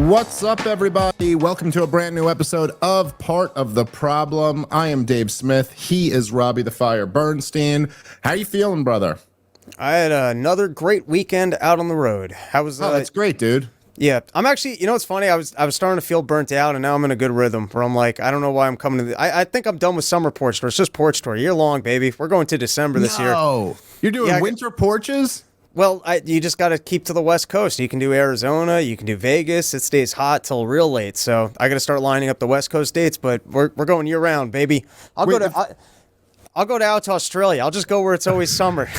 What's up, everybody? Welcome to a brand new episode of Part of the Problem. I am Dave Smith. He is Robbie the Fire Bernstein. How you feeling, brother? I had another great weekend out on the road. How was that? Oh, that's great, dude. Yeah, I'm actually, you know what's funny? I was starting to feel burnt out, and now I'm in a good rhythm where I'm like, I don't know why I'm coming to I think I'm done with summer Porch Tour. It's just Porch Tour. Year long, baby. We're going to December this year. Oh, you're doing winter porches? Well, you just got to keep to the West Coast. You can do Arizona, you can do Vegas. It stays hot till real late. So I got to start lining up the West Coast dates, but we're going year round, baby. I'll go out to Australia. I'll just go where it's always summer.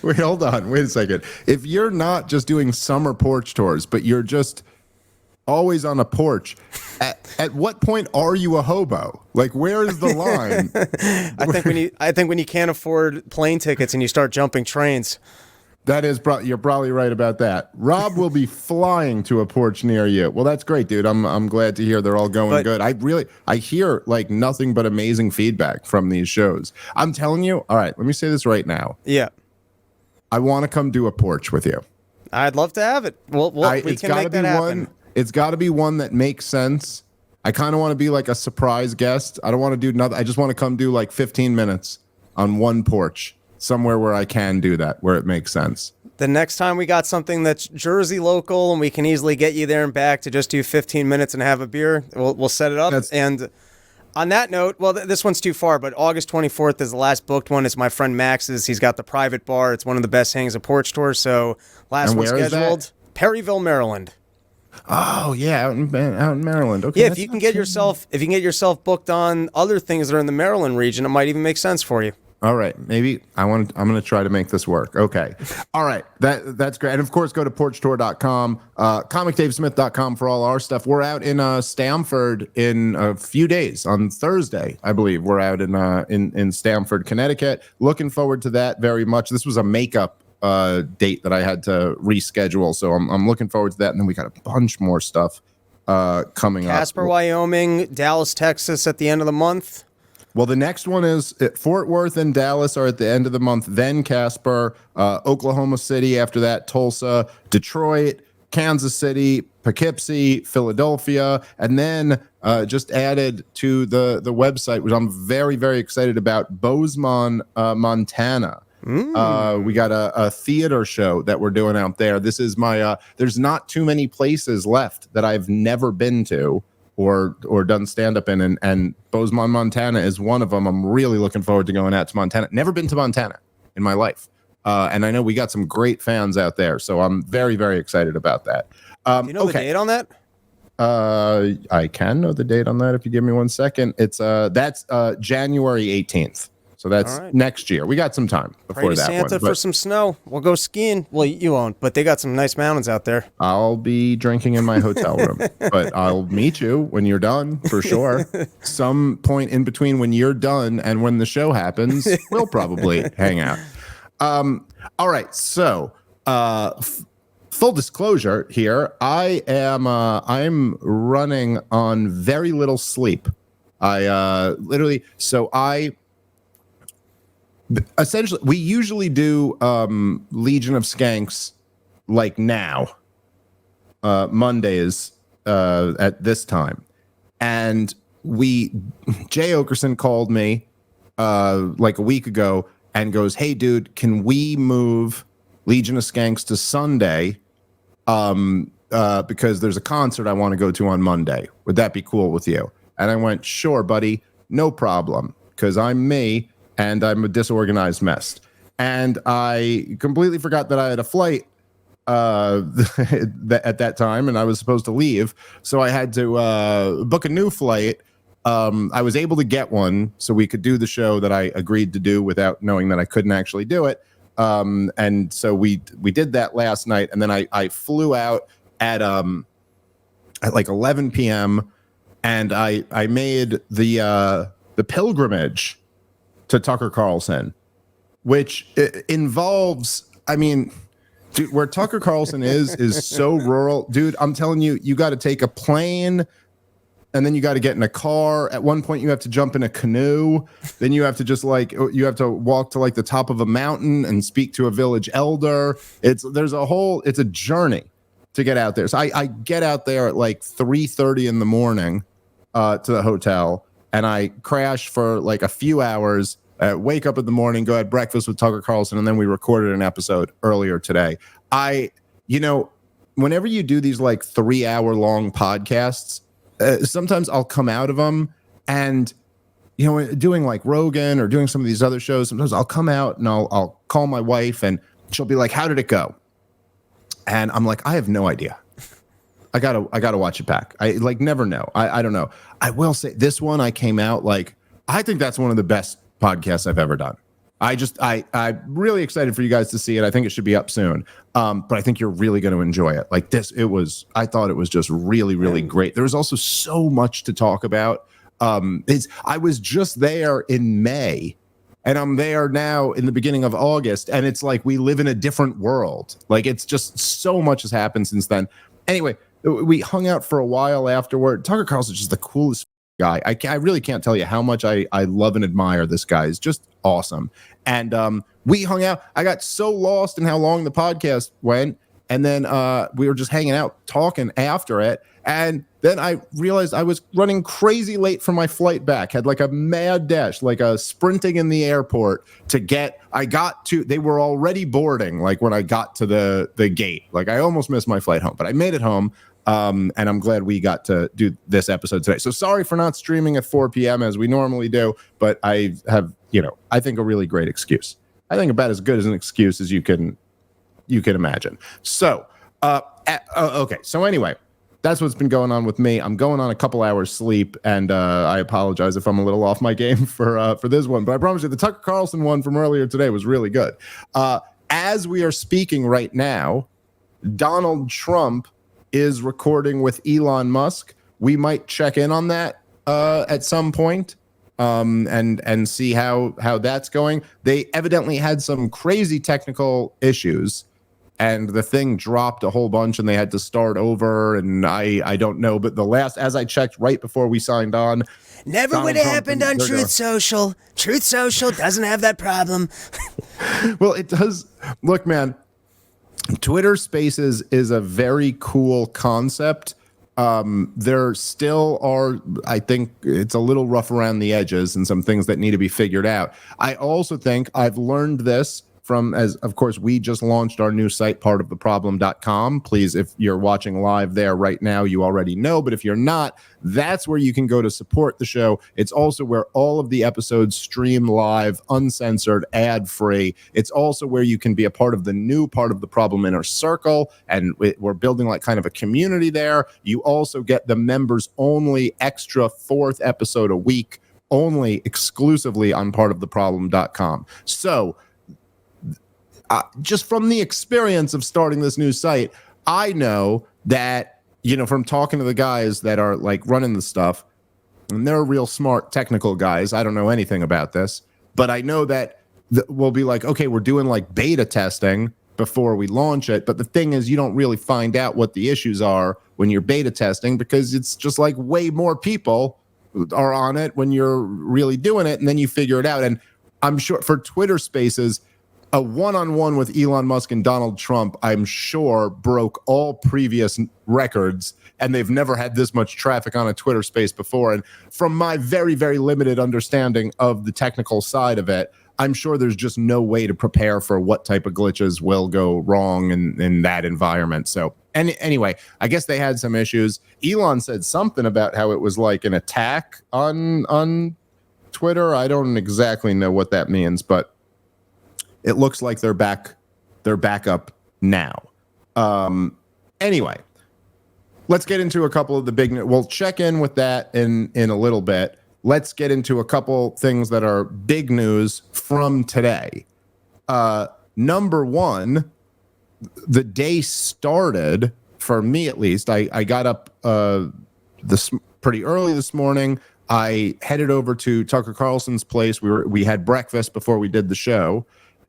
Wait, hold on. Wait a second. If you're not just doing summer porch tours, but you're just always on a porch, at what point are you a hobo? Like, where is the line? I think when you can't afford plane tickets and you start jumping trains. That is, you're probably right about that. Rob will be flying to a porch near you. Well, that's great, dude. I'm glad to hear they're all going good. I hear like nothing but amazing feedback from these shows. I'm telling you. All right, let me say this right now. Yeah. I want to come do a porch with you. I'd love to have it. We can make that happen. It's got to be one that makes sense. I kind of want to be like a surprise guest. I don't want to do nothing. I just want to come do like 15 minutes on one porch. Somewhere where I can do that, where it makes sense. The next time we got something that's Jersey local and we can easily get you there and back to just do 15 minutes and have a beer, we'll set it up. And on that note, well, this one's too far, but August 24th is the last booked one. It's my friend Max's. He's got the private bar. It's one of the best hangs of Porch Tour. So last one scheduled, Perryville, Maryland. Oh yeah, out in Maryland. Okay. Yeah, if you can get yourself booked on other things that are in the Maryland region, it might even make sense for you. All right, maybe I'm going to try to make this work. Okay. All right. That's great. And of course, go to porchtour.com, comicdavesmith.com for all our stuff. We're out in Stamford in a few days on Thursday, I believe. We're out in Stamford, Connecticut. Looking forward to that very much. This was a makeup date that I had to reschedule, so I'm looking forward to that. And then we got a bunch more stuff coming up. Casper, Wyoming, Dallas, Texas at the end of the month. Well, the next one is Fort Worth and Dallas are at the end of the month, then Casper, Oklahoma City after that, Tulsa, Detroit, Kansas City, Poughkeepsie, Philadelphia, and then just added to the website, which I'm very, very excited about, Bozeman, Montana. We got a theater show that we're doing out there. This is my, there's not too many places left that I've never been to or done stand-up in, and Bozeman, Montana is one of them. I'm really looking forward to going out to Montana. Never been to Montana in my life. And I know we got some great fans out there, so I'm very, very excited about that. Do you know the date on that? I can know the date on that if you give me 1 second. It's that's January 18th. So that's next year. We got some time before Pray to Santa for some snow. We'll go skiing. Well, you won't, but they got some nice mountains out there. I'll be drinking in my hotel room, but I'll meet you when you're done for sure. Some point in between when you're done and when the show happens, we'll probably hang out. All right. So, full disclosure here, I'm running on very little sleep. Essentially, we usually do Legion of Skanks like now, Mondays at this time. And Jay Okerson called me like a week ago and goes, "Hey, dude, can we move Legion of Skanks to Sunday? Because there's a concert I want to go to on Monday. Would that be cool with you?" And I went, "Sure, buddy, no problem, because I'm me. And I'm a disorganized mess." And I completely forgot that I had a flight at that time, and I was supposed to leave. So I had to book a new flight. I was able to get one so we could do the show that I agreed to do without knowing that I couldn't actually do it. And so we did that last night, and then I flew out at like 11 p.m. and I made the pilgrimage to Tucker Carlson, which involves, I mean, dude, where Tucker Carlson is so rural. Dude, I'm telling you, you got to take a plane, and then you got to get in a car. At one point, you have to jump in a canoe. Then you have to you have to walk to like the top of a mountain and speak to a village elder. It's a journey. to get out there. So I get out there at like 3:30 in the morning to the hotel, and I crash for like a few hours, wake up in the morning, go have breakfast with Tucker Carlson, and then we recorded an episode earlier today. Whenever you do these like 3-hour long podcasts, sometimes I'll come out of them and, doing like Rogan or doing some of these other shows, sometimes I'll come out and I'll call my wife and she'll be like, how did it go? And I'm like, I have no idea. I gotta watch it back. I like never know. I don't know. I will say this one, I came out like, I think that's one of the best podcasts I've ever done. I'm really excited for you guys to see it. I think it should be up soon. But I think you're really going to enjoy it. Like this, I thought it was just really, really great. There was also so much to talk about. I was just there in May, and I'm there now in the beginning of August, and it's like we live in a different world. Like it's just so much has happened since then. Anyway, we hung out for a while afterward. Tucker Carlson is just the coolest guy. I really can't tell you how much I love and admire this guy. He's just awesome. And we hung out. I got so lost in how long the podcast went, and then we were just hanging out talking after it, and then I realized I was running crazy late for my flight back. Had like a mad dash, like a sprinting in the airport they were already boarding like when I got to the gate. Like I almost missed my flight home, but I made it home. And I'm glad we got to do this episode today. So sorry for not streaming at 4 p.m. as we normally do, but I have, I think a really great excuse. I think about as good as an excuse as you can imagine. So, okay. So anyway, that's what's been going on with me. I'm going on a couple hours sleep, and I apologize if I'm a little off my game for this one, but I promise you the Tucker Carlson one from earlier today was really good. As we are speaking right now, Donald Trump is recording with Elon Musk. We might check in on that at some point and see how that's going. They evidently had some crazy technical issues, and the thing dropped a whole bunch, and they had to start over. And I don't know, but as I checked right before we signed on, never would have happened on Truth Social. Truth Social doesn't have that problem. Well, it does. Look, man. Twitter Spaces is a very cool concept. There still are, I think it's a little rough around the edges and some things that need to be figured out. I also think I've learned this as of course, we just launched our new site, partoftheproblem.com. Please, if you're watching live there right now, you already know. But if you're not, that's where you can go to support the show. It's also where all of the episodes stream live, uncensored, ad-free. It's also where you can be a part of the new Part of the Problem Inner Circle. And we're building like kind of a community there. You also get the members only extra 4th episode a week, only exclusively on partoftheproblem.com. So, just from the experience of starting this new site, I know that, from talking to the guys that are like running the stuff, and they're real smart technical guys. I don't know anything about this, but I know that we'll be like, okay, we're doing like beta testing before we launch it. But the thing is, you don't really find out what the issues are when you're beta testing, because it's just like way more people are on it when you're really doing it, and then you figure it out. And I'm sure for Twitter Spaces, a one-on-one with Elon Musk and Donald Trump, I'm sure, broke all previous records, and they've never had this much traffic on a Twitter space before. And from my very, very limited understanding of the technical side of it, I'm sure there's just no way to prepare for what type of glitches will go wrong in that environment. So anyway, I guess they had some issues. Elon said something about how it was like an attack on Twitter. I don't exactly know what that means, but it looks like they're back up now. Anyway, let's get into a couple of the big. We'll check in with that in a little bit. Let's get into a couple things that are big news from today. Number one, the day started, for me at least. I got up pretty early this morning. I headed over to Tucker Carlson's place. We had breakfast before we did the show.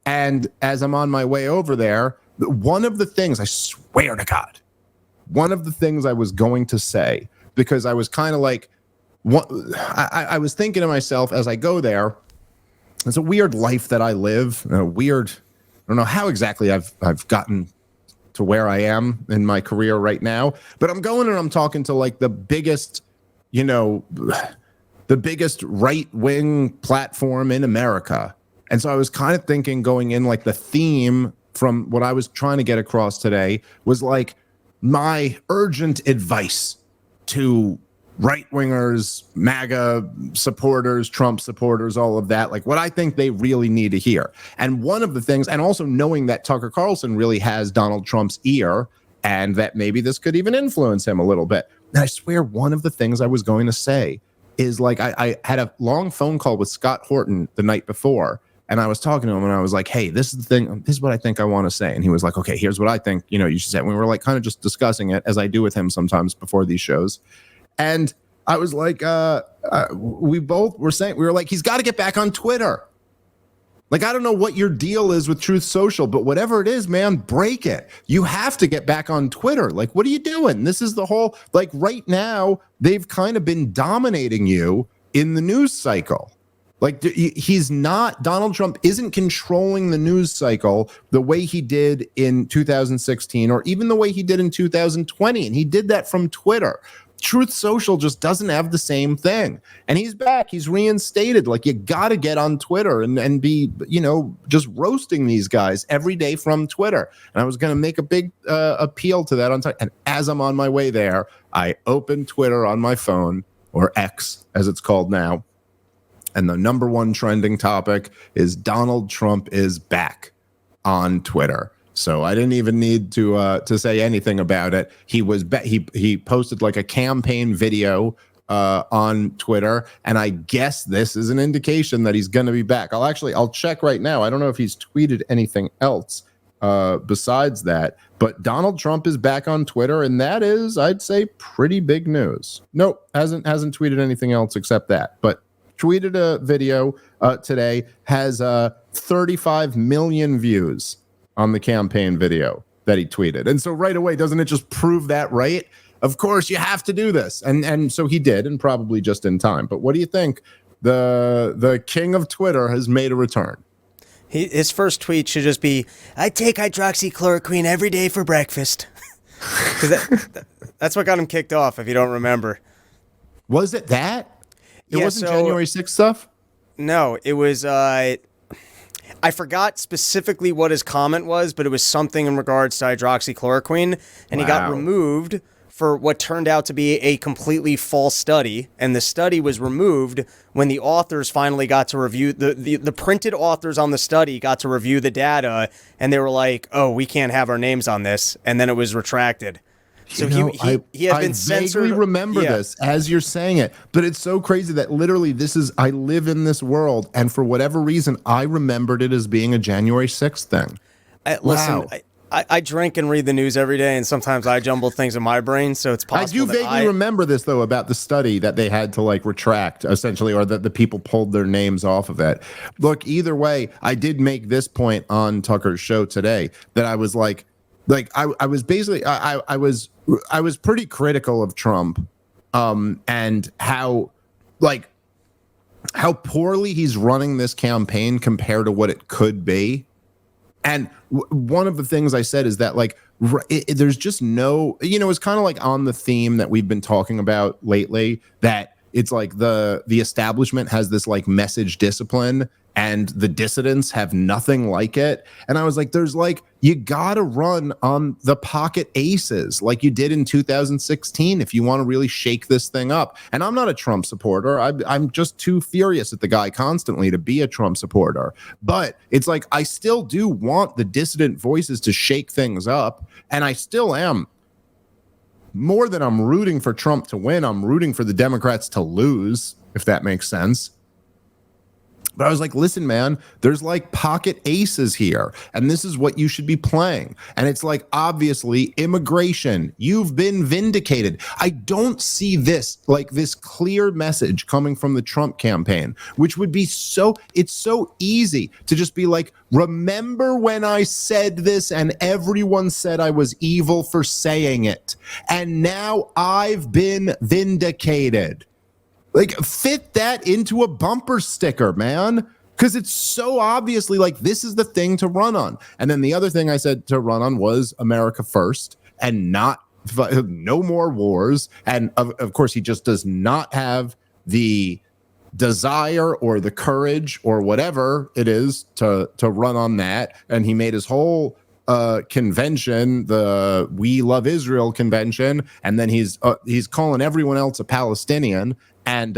And as I'm on my way over there, one of the things, I swear to God, one of the things I was going to say, because I was kind of like, I was thinking to myself as I go there, it's a weird life that I live, I don't know how exactly I've gotten to where I am in my career right now. But I'm going and I'm talking to like the biggest, the biggest right-wing platform in America. And so I was kind of thinking going in, like the theme from what I was trying to get across today was like my urgent advice to right-wingers, MAGA supporters, Trump supporters, all of that, like what I think they really need to hear. And one of the things, and also knowing that Tucker Carlson really has Donald Trump's ear and that maybe this could even influence him a little bit. And I swear one of the things I was going to say is like I had a long phone call with Scott Horton the night before, and I was talking to him and I was like, hey, this is the thing. This is what I think I want to say. And he was like, okay, here's what I think, you should say. And we were like kind of just discussing it as I do with him sometimes before these shows. And I was like, we both were saying, we were like, he's got to get back on Twitter. Like, I don't know what your deal is with Truth Social, but whatever it is, man, break it. You have to get back on Twitter. Like, what are you doing? This is the whole, like right now, they've kind of been dominating you in the news cycle. Like Donald Trump isn't controlling the news cycle the way he did in 2016 or even the way he did in 2020. And he did that from Twitter. Truth Social just doesn't have the same thing. And he's back. He's reinstated. Like, you got to get on Twitter and be, just roasting these guys every day from Twitter. And I was going to make a big appeal to that on time. And as I'm on my way there, I open Twitter on my phone, or X as it's called now. And the number one trending topic is Donald Trump is back on Twitter. So I didn't even need to say anything about it. He was he posted like a campaign video on Twitter, and I guess this is an indication that he's going to be back. I'll check right now. I don't know if he's tweeted anything else besides that, but Donald Trump is back on Twitter, and that is, I'd say, pretty big news. Nope, hasn't tweeted anything else except that, but tweeted a video today, has 35 million views on the campaign video that he tweeted. And so right away, doesn't it just prove that, right? Of course, you have to do this. And so he did, and probably just in time. But what do you think? The king of Twitter has made a return. His first tweet should just be, I take hydroxychloroquine every day for breakfast. That's what got him kicked off, if you don't remember. Was it that? It wasn't January 6th stuff? No, it was... I forgot specifically what his comment was, but it was something in regards to hydroxychloroquine, and he got removed for what turned out to be a completely false study, and the study was removed when the authors finally got to review, the printed authors on the study got to review the data, and they were like, oh, we can't have our names on this, and then it was retracted. So he has been censored. I vaguely remember this as you're saying it, but it's so crazy that literally I live in this world, and for whatever reason, I remembered it as being a January 6th thing. Listen, I drink and read the news every day, and sometimes I jumble things in my brain, so it's possible. I do vaguely remember this, though, about the study that they had to retract, essentially, or that the people pulled their names off of it. Look, either way, I did make this point on Tucker's show today that I was like I was basically I was pretty critical of Trump and how poorly he's running this campaign compared to what it could be. And one of the things I said is that there's just no, it's kind of on the theme that we've been talking about lately, that it's like the establishment has this message discipline and the dissidents have nothing like it. And I was like, you gotta run on the pocket aces like you did in 2016 if you want to really shake this thing up. And I'm not a Trump supporter. I'm just too furious at the guy constantly to be a Trump supporter. But it's I still do want the dissident voices to shake things up. And I still am. More than I'm rooting for Trump to win, I'm rooting for the Democrats to lose, if that makes sense. But I was like, listen, man, there's pocket aces here, and this is what you should be playing. And it's obviously, immigration, you've been vindicated. I don't see this, this clear message coming from the Trump campaign, which would be it's so easy to just be remember when I said this and everyone said I was evil for saying it. And now I've been vindicated. Fit that into a bumper sticker, man. because it's so obviously like this is the thing to run on. And then the other thing I said to run on was America first and no more wars. And of course, he just does not have the desire or the courage or whatever it is to run on that. And he made his whole convention, the We Love Israel convention, and then he's calling everyone else a Palestinian, and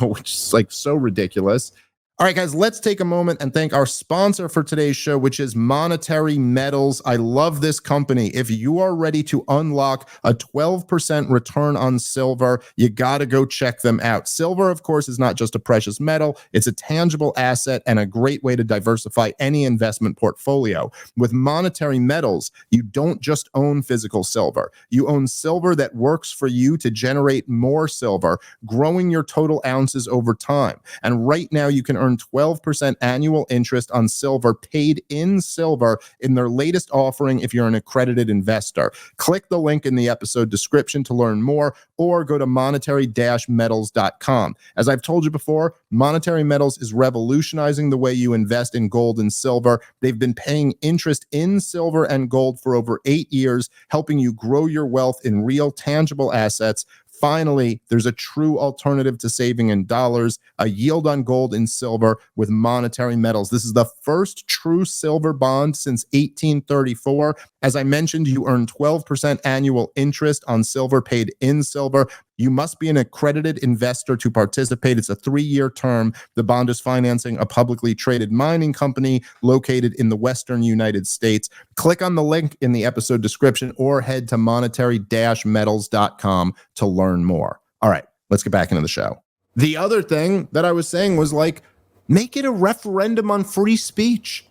which is like so ridiculous. All right, guys, let's take a moment and thank our sponsor for today's show, which is Monetary Metals. I love this company. If you are ready to unlock a 12% return on silver, you got to go check them out. Silver, of course, is not just a precious metal. It's a tangible asset and a great way to diversify any investment portfolio. With Monetary Metals, you don't just own physical silver. You own silver that works for you to generate more silver, growing your total ounces over time. And right now, you can earn 12% annual interest on silver paid in silver in their latest offering if you're an accredited investor. Click the link in the episode description to learn more, or go to monetary-metals.com. As I've told you before, Monetary Metals is revolutionizing the way you invest in gold and silver. They've been paying interest in silver and gold for over 8 years, helping you grow your wealth in real tangible assets. Finally, there's a true alternative to saving in dollars, a yield on gold and silver with Monetary Metals. This is the first true silver bond since 1834. As I mentioned, you earn 12% annual interest on silver paid in silver. You must be an accredited investor to participate. It's a 3-year term. The bond is financing a publicly traded mining company located in the Western United States. Click on the link in the episode description or head to monetary-metals.com to learn more. All right, let's get back into the show. The other thing that I was saying was like, make it a referendum on free speech.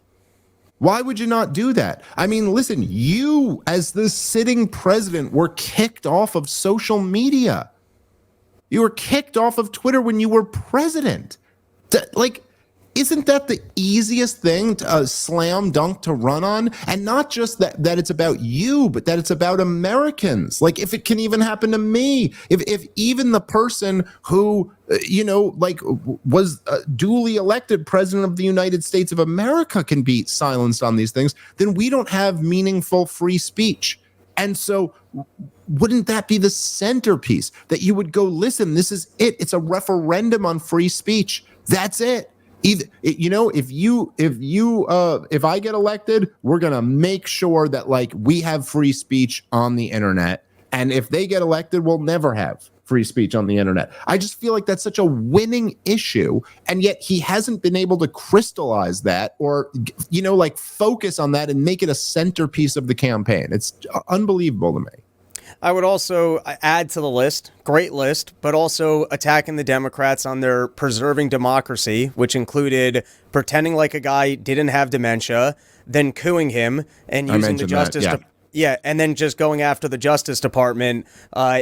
Why would you not do that? I mean, listen, you as the sitting president were kicked off of social media. You were kicked off of Twitter when you were president. Isn't that the easiest thing to slam dunk to run on? And not just that it's about you, but that it's about Americans. Like, if it can even happen to me, if even the person who, was duly elected president of the United States of America can be silenced on these things, then we don't have meaningful free speech. And so wouldn't that be the centerpiece that you would go, listen, this is it. It's a referendum on free speech. That's it. If I get elected, we're going to make sure that we have free speech on the internet. And if they get elected, we'll never have free speech on the internet. I just feel like that's such a winning issue. And yet he hasn't been able to crystallize that or, focus on that and make it a centerpiece of the campaign. It's unbelievable to me. I would also add to the list, great list, but also attacking the Democrats on their preserving democracy, which included pretending like a guy didn't have dementia, then cooing him and using the Justice and then just going after the Justice Department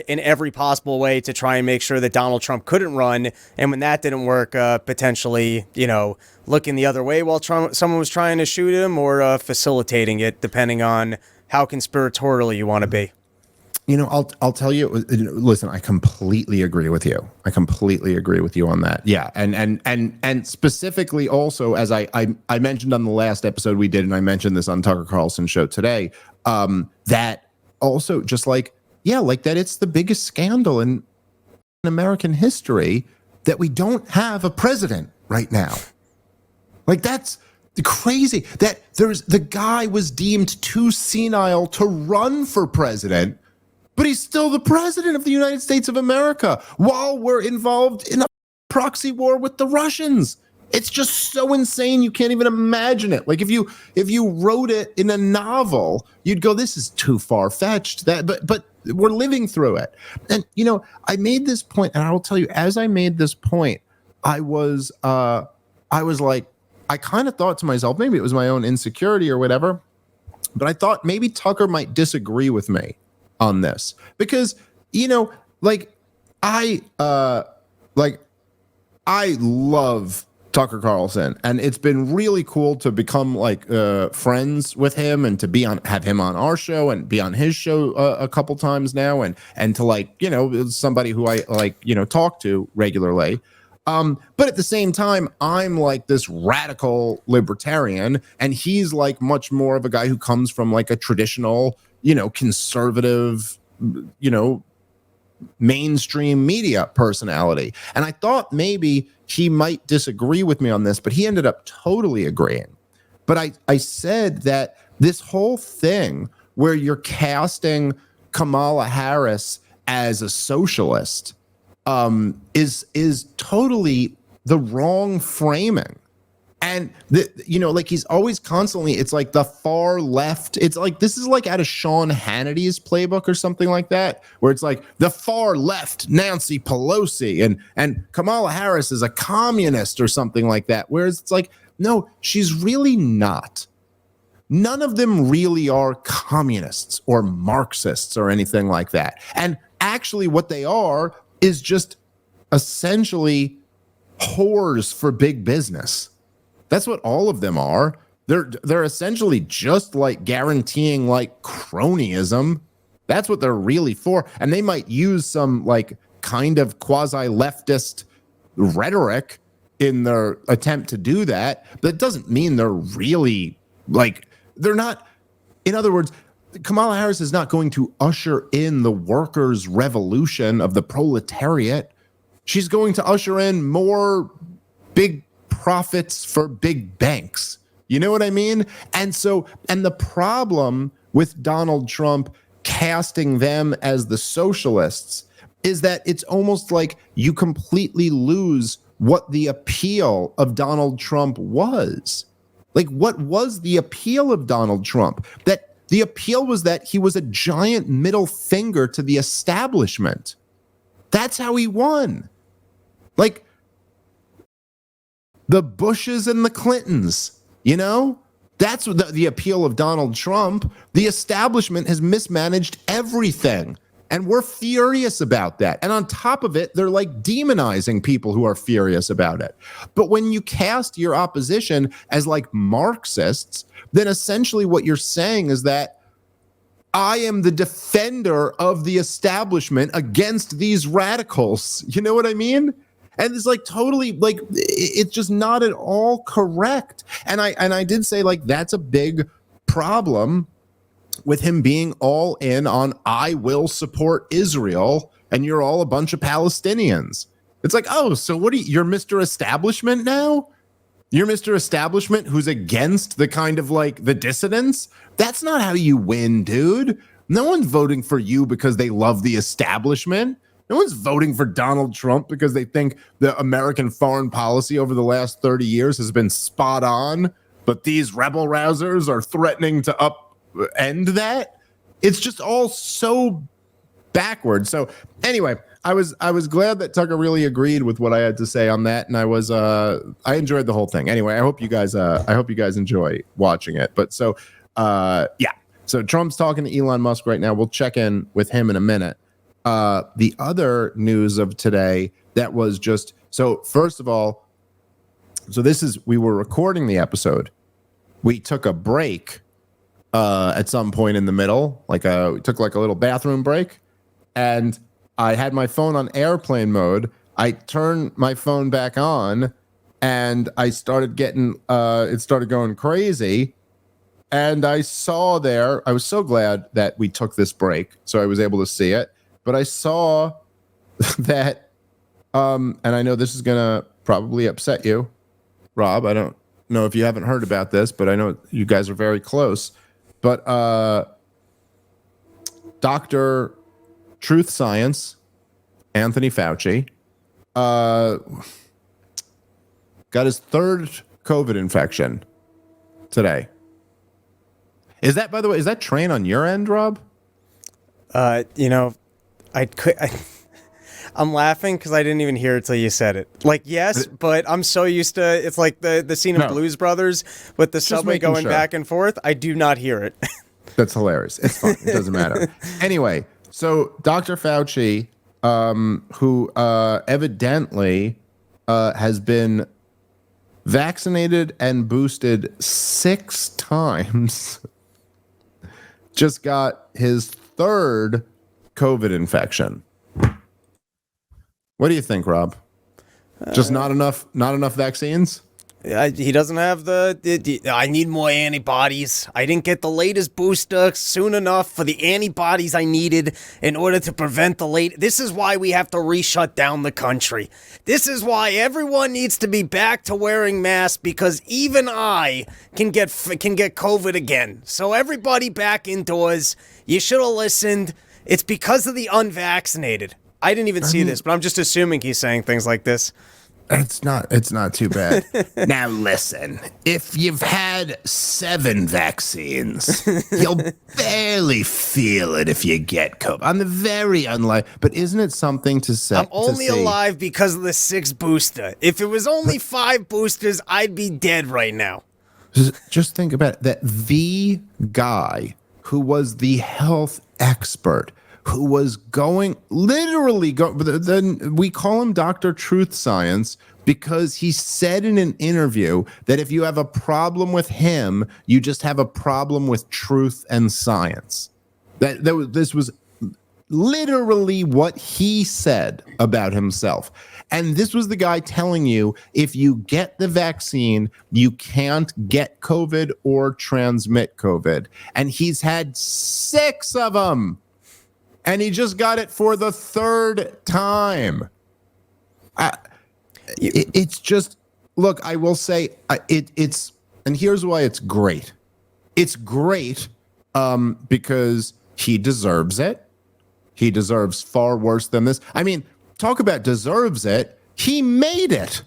in every possible way to try and make sure that Donald Trump couldn't run. And when that didn't work, potentially, looking the other way while someone was trying to shoot him or facilitating it, depending on how conspiratorial you want to be. I'll tell you, listen, I completely agree with you. I completely agree with you on that. Yeah. And specifically also, as I mentioned on the last episode we did, and I mentioned this on Tucker Carlson's show today, that also just that it's the biggest scandal in American history that we don't have a president right now. That's crazy that the guy was deemed too senile to run for president, but he's still the president of the United States of America while we're involved in a proxy war with the Russians. It's just so insane. You can't even imagine it. If you wrote it in a novel, you'd go, this is too far-fetched. But we're living through it. And, I made this point, and I will tell you, as I made this point, I was like, I kind of thought to myself, maybe it was my own insecurity or whatever, but I thought maybe Tucker might disagree with me on this because, I love Tucker Carlson, and it's been really cool to become friends with him and to have him on our show and be on his show a couple times now, and to somebody who I talk to regularly. But at the same time, I'm like this radical libertarian, and he's like much more of a guy who comes from like a traditional, conservative, mainstream media personality. And I thought maybe he might disagree with me on this, but he ended up totally agreeing. But I said that this whole thing where you're casting Kamala Harris as a socialist is totally the wrong framing. And like he's always constantly, it's like the far left. It's like, this is like out of Sean Hannity's playbook or something like that, where it's like the far left Nancy Pelosi and Kamala Harris is a communist or something like that. Whereas it's like, no, she's really not. None of them really are communists or Marxists or anything like that. And actually what they are is just essentially whores for big business. That's what all of them are. They're essentially just like guaranteeing like cronyism. That's what they're really for. And they might use some like kind of quasi-leftist rhetoric in their attempt to do that. But it doesn't mean they're really like, they're not. In other words, Kamala Harris is not going to usher in the workers' revolution of the proletariat. She's going to usher in more big profits for big banks. You know what I mean? And the problem with Donald Trump casting them as the socialists is that it's almost like you completely lose what the appeal of Donald Trump was. Like, what was the appeal of Donald Trump? That the appeal was that he was a giant middle finger to the establishment. That's how he won. Like, the Bushes and the Clintons, that's the appeal of Donald Trump. The establishment has mismanaged everything. And we're furious about that. And on top of it, they're like demonizing people who are furious about it. But when you cast your opposition as like Marxists, then essentially what you're saying is that I am the defender of the establishment against these radicals. You know what I mean? And it's like totally like it's just not at all correct. And I did say like that's a big problem with him being all in on I will support Israel and you're all a bunch of Palestinians. It's like, oh, so what you're Mr. Establishment now? You're Mr. Establishment who's against the kind of like the dissidents? That's not how you win, dude. No one's voting for you because they love the establishment. No one's voting for Donald Trump because they think the American foreign policy over the last 30 years has been spot on, but these rebel rousers are threatening to upend that. It's just all so backwards. So anyway, I was glad that Tucker really agreed with what I had to say on that, and I enjoyed the whole thing. Anyway, I hope you guys enjoy watching it. But so Trump's talking to Elon Musk right now. We'll check in with him in a minute. The other news of today that was just so first of all, we were recording the episode. We took a break at some point in the middle, we took like a little bathroom break, and I had my phone on airplane mode. I turned my phone back on and I started getting it started going crazy. And I saw there, I was so glad that we took this break so I was able to see it. But I saw that, and I know this is going to probably upset you, Rob. I don't know if you haven't heard about this, but I know you guys are very close. But Dr. Truth Science, Anthony Fauci, got his third COVID infection today. Is that, by the way, is that train on your end, Rob? I'm laughing because I didn't even hear it till you said it. Like, yes, but I'm so used to it's like the scene of Blues Brothers with the subway going back and forth. I do not hear it. That's hilarious. It's fine. It doesn't matter. Anyway, so Dr. Fauci, who evidently has been vaccinated and boosted 6 times, just got his third COVID infection. What do you think, Rob? Just not enough vaccines? He doesn't have I need more antibodies. I didn't get the latest booster soon enough for the antibodies I needed in order to prevent the late. This is why we have to re-shut down the country. This is why everyone needs to be back to wearing masks, because even I can get COVID again. So everybody back indoors. You should have listened. It's because of the unvaccinated. I didn't even see this, but I'm just assuming he's saying things like this. It's not too bad. Now listen, if you've had 7 vaccines, you'll barely feel it if you get COVID. I'm the very unlikely, but isn't it something to say? I'm only alive because of the 6th booster. If it was only 5 boosters, I'd be dead right now. Just think about it, that the guy who was the health expert, who was then we call him Dr. Truth Science because he said in an interview that if you have a problem with him, you just have a problem with truth and science. This was literally what he said about himself. And this was the guy telling you, if you get the vaccine, you can't get COVID or transmit COVID. And he's had 6 of them. And he just got it for the 3rd time. It's just, look, I will say it's, and here's why it's great. It's great because he deserves it. He deserves far worse than this. I mean, talk about deserves it. He made it.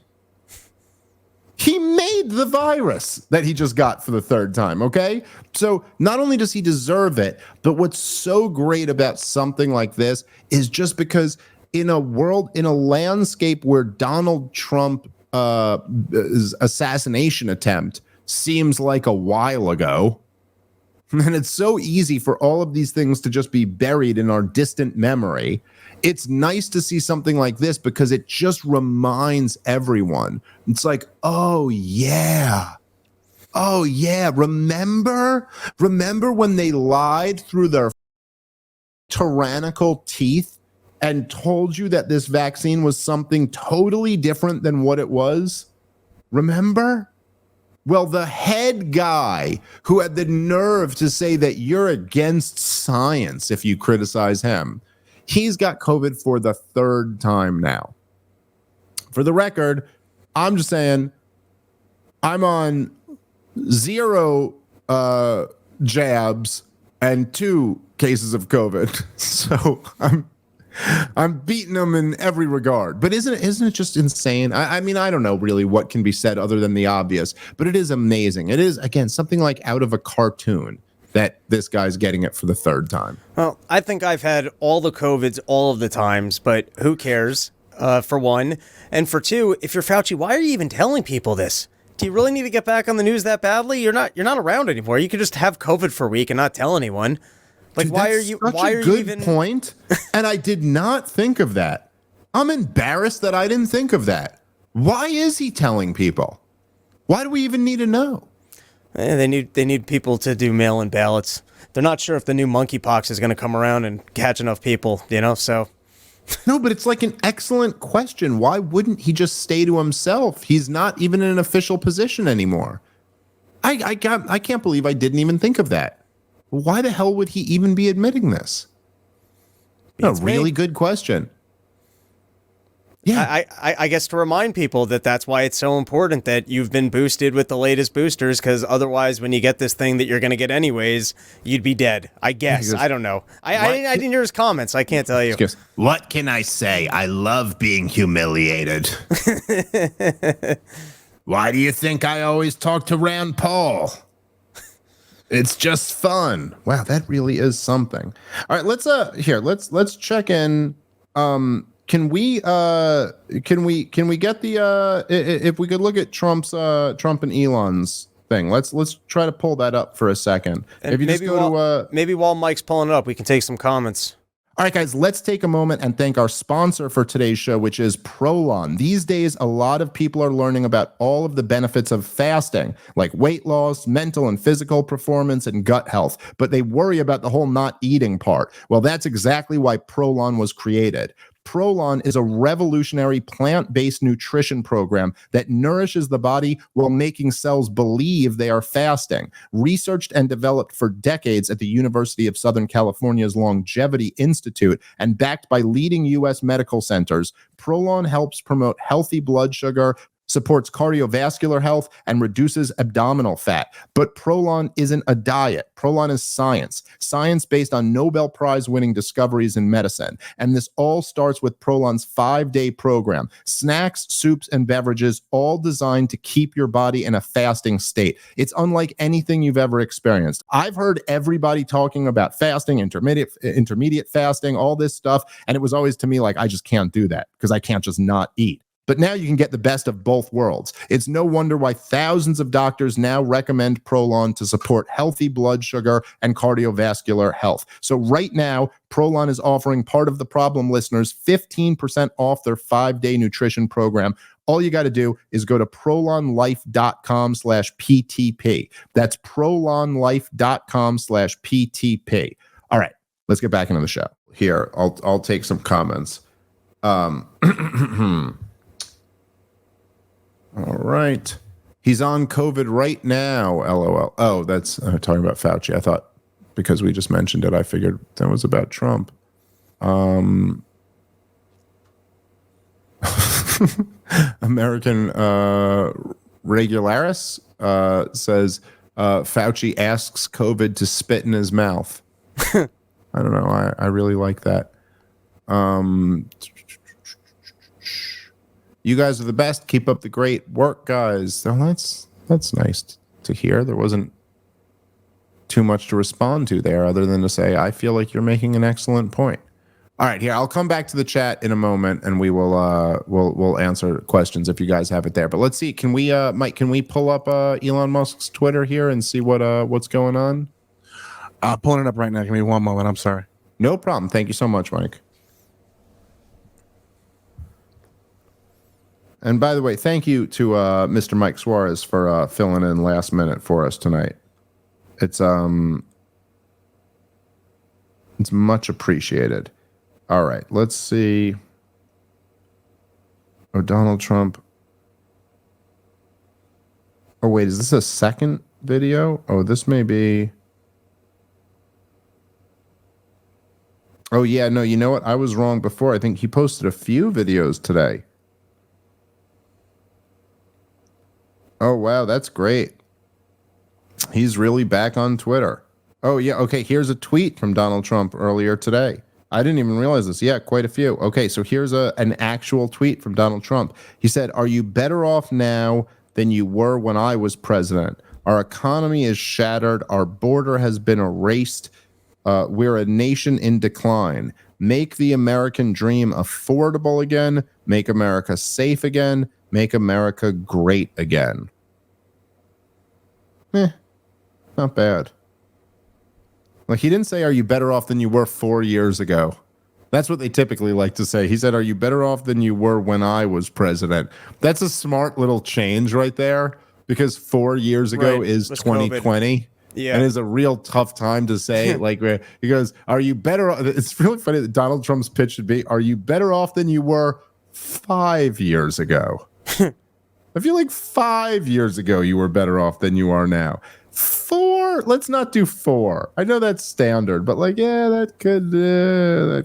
He made the virus that he just got for the 3rd time, okay? So not only does he deserve it, but what's so great about something like this is just because in a landscape where Donald Trump's assassination attempt seems like a while ago, and it's so easy for all of these things to just be buried in our distant memory, it's nice to see something like this because it just reminds everyone. It's like, oh yeah, remember when they lied through their tyrannical teeth and told you that this vaccine was something totally different than what it was? Remember? Well, the head guy who had the nerve to say that you're against science if you criticize him, he's got COVID for the 3rd time now. For the record, I'm just saying I'm on 0 jabs and 2 cases of COVID. So I'm beating them in every regard. But isn't it just insane? I mean, I don't know really what can be said other than the obvious, but it is amazing. It is, again, something like out of a cartoon that this guy's getting it for the 3rd time. Well, I think I've had all the COVIDs all of the times, but who cares, for one. And for 2, if you're Fauci, why are you even telling people this? Do you really need to get back on the news that badly? You're not around anymore. You could just have COVID for a week and not tell anyone. Like, dude, why are you even... Good point. And I did not think of that. I'm embarrassed that I didn't think of that. Why is he telling people? Why do we even need to know? They need people to do mail-in ballots. They're not sure if the new monkeypox is going to come around and catch enough people, so... No, but it's like an excellent question. Why wouldn't he just stay to himself? He's not even in an official position anymore. I can't believe I didn't even think of that. Why the hell would he even be admitting this? A really good question. Yeah, I guess to remind people that's why it's so important that you've been boosted with the latest boosters, because otherwise when you get this thing that you're going to get anyways, you'd be dead. I guess. Goes, I don't know. I didn't hear his comments. I can't tell you. Goes, what can I say? I love being humiliated. Why do you think I always talk to Rand Paul? It's just fun. Wow, that really is something. All right, let's check in. Can we get the if we could look at Trump and Elon's thing? Let's try to pull that up for a second. And if you just go maybe while Mike's pulling it up, we can take some comments. All right, guys, let's take a moment and thank our sponsor for today's show, which is ProLon. These days, a lot of people are learning about all of the benefits of fasting, like weight loss, mental and physical performance, and gut health, but they worry about the whole not eating part. Well, that's exactly why ProLon was created. ProLon is a revolutionary plant-based nutrition program that nourishes the body while making cells believe they are fasting. Researched and developed for decades at the University of Southern California's Longevity Institute and backed by leading U.S. medical centers, ProLon helps promote healthy blood sugar, supports cardiovascular health, and reduces abdominal fat. But ProLon isn't a diet. ProLon is science. Science based on Nobel Prize-winning discoveries in medicine. And this all starts with ProLon's 5-day program. Snacks, soups, and beverages, all designed to keep your body in a fasting state. It's unlike anything you've ever experienced. I've heard everybody talking about fasting, intermediate fasting, all this stuff, and it was always to me like, I just can't do that because I can't just not eat. But now you can get the best of both worlds. It's no wonder why thousands of doctors now recommend ProLon to support healthy blood sugar and cardiovascular health. So right now, ProLon is offering Part of the Problem listeners 15% off their 5-day nutrition program. All you got to do is go to prolonlife.com/PTP. That's prolonlife.com/PTP. All right, let's get back into the show. Here, I'll take some comments. All right. He's on COVID right now, LOL. Oh, that's talking about Fauci. I thought because we just mentioned it, I figured that was about Trump. American Regularis says Fauci asks COVID to spit in his mouth. I don't know. I really like that. You guys are the best. Keep up the great work, guys. Oh, that's nice to hear. There wasn't too much to respond to there other than to say, I feel like you're making an excellent point. All right, here, I'll come back to the chat in a moment and we will we'll answer questions if you guys have it there. But let's see, can we Mike, can we pull up Elon Musk's Twitter here and see what's going on? Pulling it up right now. Give me one moment. I'm sorry. No problem. Thank you so much, Mike. And by the way, thank you to Mr. Mike Suarez for filling in last minute for us tonight. It's much appreciated. All right, let's see. Oh, Donald Trump. Oh, wait, is this a second video? Oh, this may be. Oh, yeah, no, you know what? I was wrong before. I think he posted a few videos today. Oh, wow, that's great. He's really back on Twitter. Oh, yeah, okay, here's a tweet from Donald Trump earlier today. I didn't even realize this. Yeah, quite a few. Okay, so here's an actual tweet from Donald Trump. He said, "Are you better off now than you were when I was president? Our economy is shattered. Our border has been erased. We're a nation in decline. Make the American dream affordable again. Make America safe again. Make America great again." Not bad. Like, he didn't say, "Are you better off than you were 4 years ago?" That's what they typically like to say. He said, "Are you better off than you were when I was president?" That's a smart little change right there, because 4 years ago is 2020. COVID. Yeah. And it's a real tough time to say. Like, he goes, "Are you better off?" It's really funny that Donald Trump's pitch should be, "Are you better off than you were 5 years ago?" I feel like 5 years ago you were better off than you are now. 4? Let's not do 4. I know that's standard, but like, yeah, that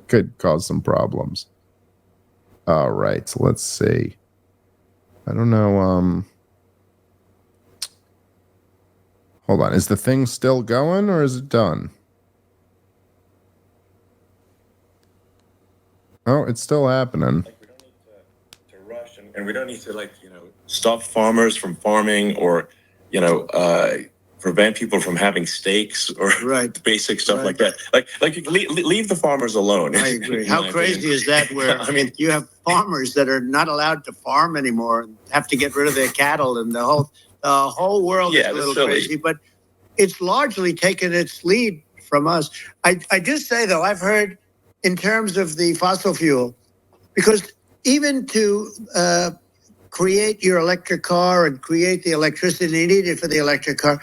could cause some problems. All right, so let's see. I don't know. Hold on. Is the thing still going or is it done? Oh, it's still happening. Like, we don't need to rush, and we don't need to, stop farmers from farming or, prevent people from having steaks or basic stuff like that. Leave the farmers alone. I agree. How crazy is that? Where you have farmers that are not allowed to farm anymore, have to get rid of their cattle, and the whole world is a little crazy. But it's largely taken its lead from us. I do say though, I've heard in terms of the fossil fuel, because even to create your electric car and create the electricity needed for the electric car.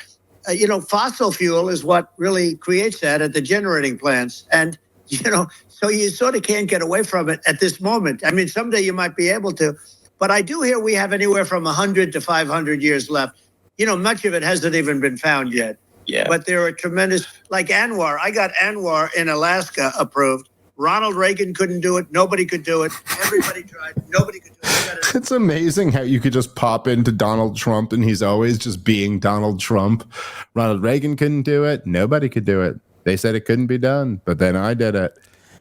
Fossil fuel is what really creates that at the generating plants. And so you sort of can't get away from it at this moment. I mean, someday you might be able to, but I do hear we have anywhere from 100 to 500 years left. Much of it hasn't even been found yet. Yeah. But there are tremendous, like Anwar. I got Anwar in Alaska approved. Ronald Reagan couldn't do it. Nobody could do it. Everybody tried. Nobody could do it. It's amazing how you could just pop into Donald Trump and he's always just being Donald Trump. Ronald Reagan couldn't do it. Nobody could do it. They said it couldn't be done, but then I did it.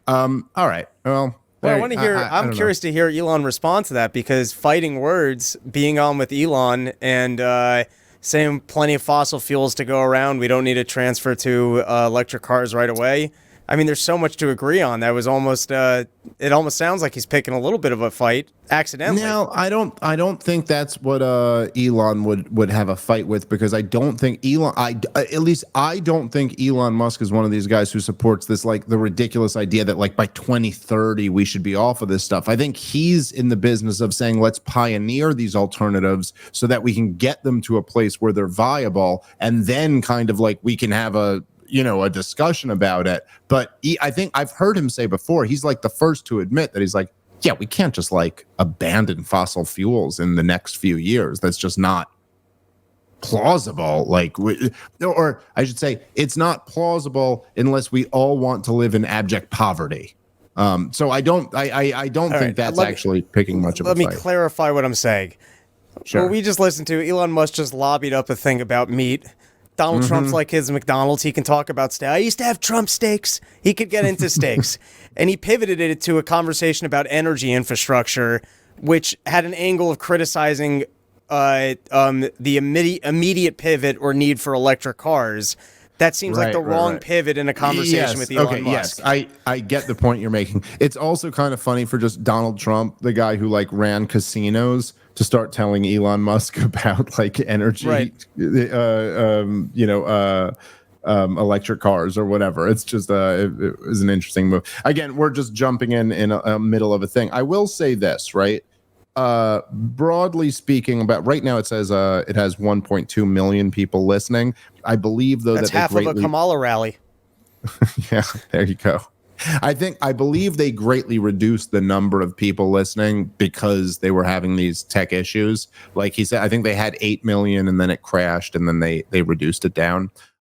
All right. Well, I want to hear. I'm curious to hear Elon respond to that, because fighting words, being on with Elon and saying plenty of fossil fuels to go around, we don't need to transfer to electric cars right away. I mean, there's so much to agree on. That was almost. It almost sounds like he's picking a little bit of a fight accidentally. No, I don't think that's what Elon would have a fight with, because I don't think Elon. At least I don't think Elon Musk is one of these guys who supports this, like, the ridiculous idea that, like, by 2030 we should be off of this stuff. I think he's in the business of saying, let's pioneer these alternatives so that we can get them to a place where they're viable, and then kind of like we can have a discussion about it. But I think I've heard him say before, he's like the first to admit that he's like, yeah, we can't just like abandon fossil fuels in the next few years. That's just not plausible. Like, or I should say, it's not plausible unless we all want to live in abject poverty. So I don't think that's actually picking much of a fight. Let me clarify what I'm saying. Sure. What we just listened to, Elon Musk just lobbied up a thing about meat. Donald Trump's like his McDonald's. He can talk about steak. I used to have Trump steaks. He could get into steaks. And he pivoted it to a conversation about energy infrastructure, which had an angle of criticizing the immediate pivot or need for electric cars. That seems like the wrong pivot in a conversation with Elon Musk. Yes, I get the point you're making. It's also kind of funny for just Donald Trump, the guy who like ran casinos, to start telling Elon Musk about like energy, electric cars or whatever. It's just it was an interesting move. Again, we're just jumping in a middle of a thing. I will say this, right? Broadly speaking, about right now, it says it has 1.2 million people listening. I believe though that's that half of a Kamala rally. Yeah, there you go. I believe they greatly reduced the number of people listening because they were having these tech issues. Like he said, I think they had 8 million and then it crashed and then they reduced it down.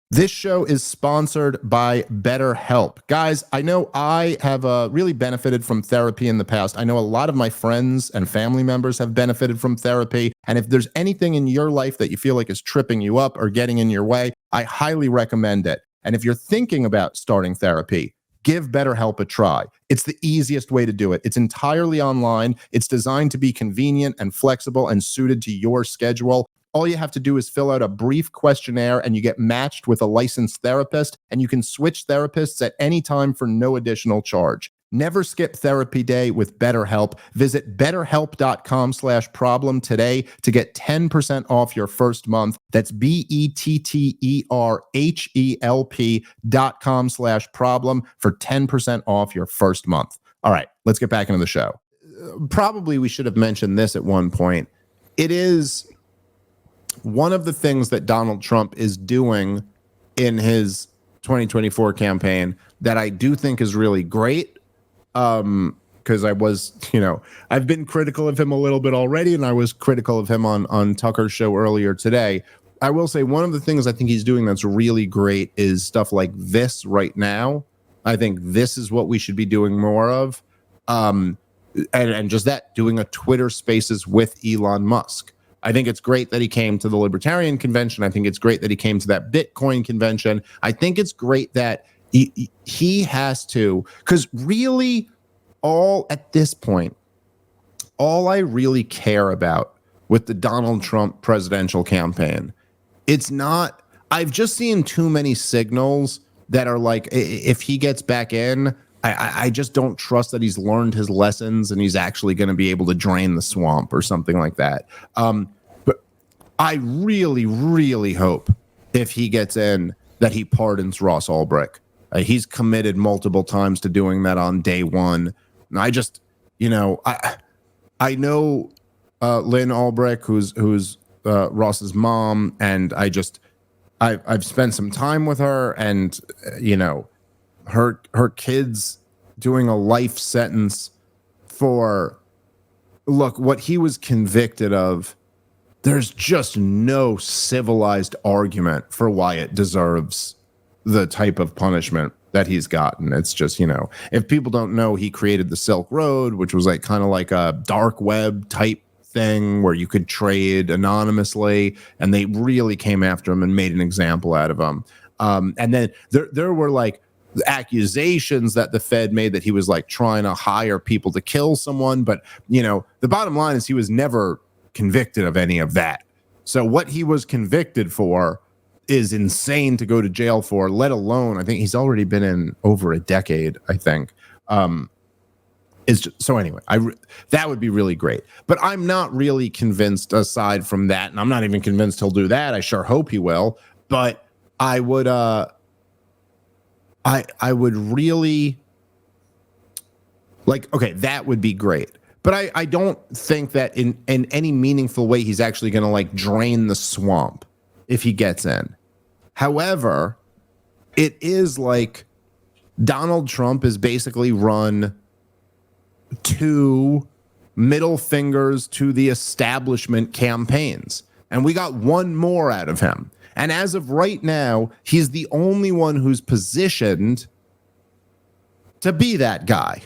This show is sponsored by BetterHelp. Guys, I know I have really benefited from therapy in the past. I know a lot of my friends and family members have benefited from therapy. And if there's anything in your life that you feel like is tripping you up or getting in your way, I highly recommend it. And if you're thinking about starting therapy, give BetterHelp a try. It's the easiest way to do it. It's entirely online. It's designed to be convenient and flexible and suited to your schedule. All you have to do is fill out a brief questionnaire and you get matched with a licensed therapist, and you can switch therapists at any time for no additional charge. Never skip therapy day with BetterHelp. Visit betterhelp.com/problem today to get 10% off your first month. That's BetterHelp.com/problem for 10% off your first month. All right, let's get back into the show. Probably we should have mentioned this at one point. It is one of the things that Donald Trump is doing in his 2024 campaign that I do think is really great. Because I was, I've been critical of him a little bit already, and I was critical of him on Tucker's show earlier today. I will say one of the things I think he's doing that's really great is stuff like this right now. I think this is what we should be doing more of. And just that, doing a Twitter Spaces with Elon Musk. I think it's great that he came to the Libertarian Convention. I think it's great that he came to that Bitcoin convention. I think it's great that he has to, because really at this point, all I really care about with the Donald Trump presidential campaign, I've just seen too many signals that are like, if he gets back in, I just don't trust that he's learned his lessons and he's actually going to be able to drain the swamp or something like that. But I really, really hope if he gets in that he pardons Ross Ulbricht. He's committed multiple times to doing that on day one. And I just, I know Lynn Ulbricht, who's Ross's mom, and I've spent some time with her, and her kids doing a life sentence for, look, what he was convicted of. There's just no civilized argument for why it deserves the type of punishment that he's gotten. It's just, if people don't know, he created the Silk Road, which was like kind of like a dark web type thing where you could trade anonymously, and they really came after him and made an example out of him. And then there were like accusations that the Fed made that he was like trying to hire people to kill someone. But, the bottom line is he was never convicted of any of that. So what he was convicted for is insane to go to jail for, let alone, I think he's already been in over a decade, I think. So anyway, that would be really great. But I'm not really convinced aside from that, and I'm not even convinced he'll do that. I sure hope he will. But I would I would really like, okay, that would be great. But I don't think that in any meaningful way he's actually going to like drain the swamp if he gets in. However, it is like Donald Trump has basically run 2 middle fingers to the establishment campaigns, and we got one more out of him. And as of right now, he's the only one who's positioned to be that guy.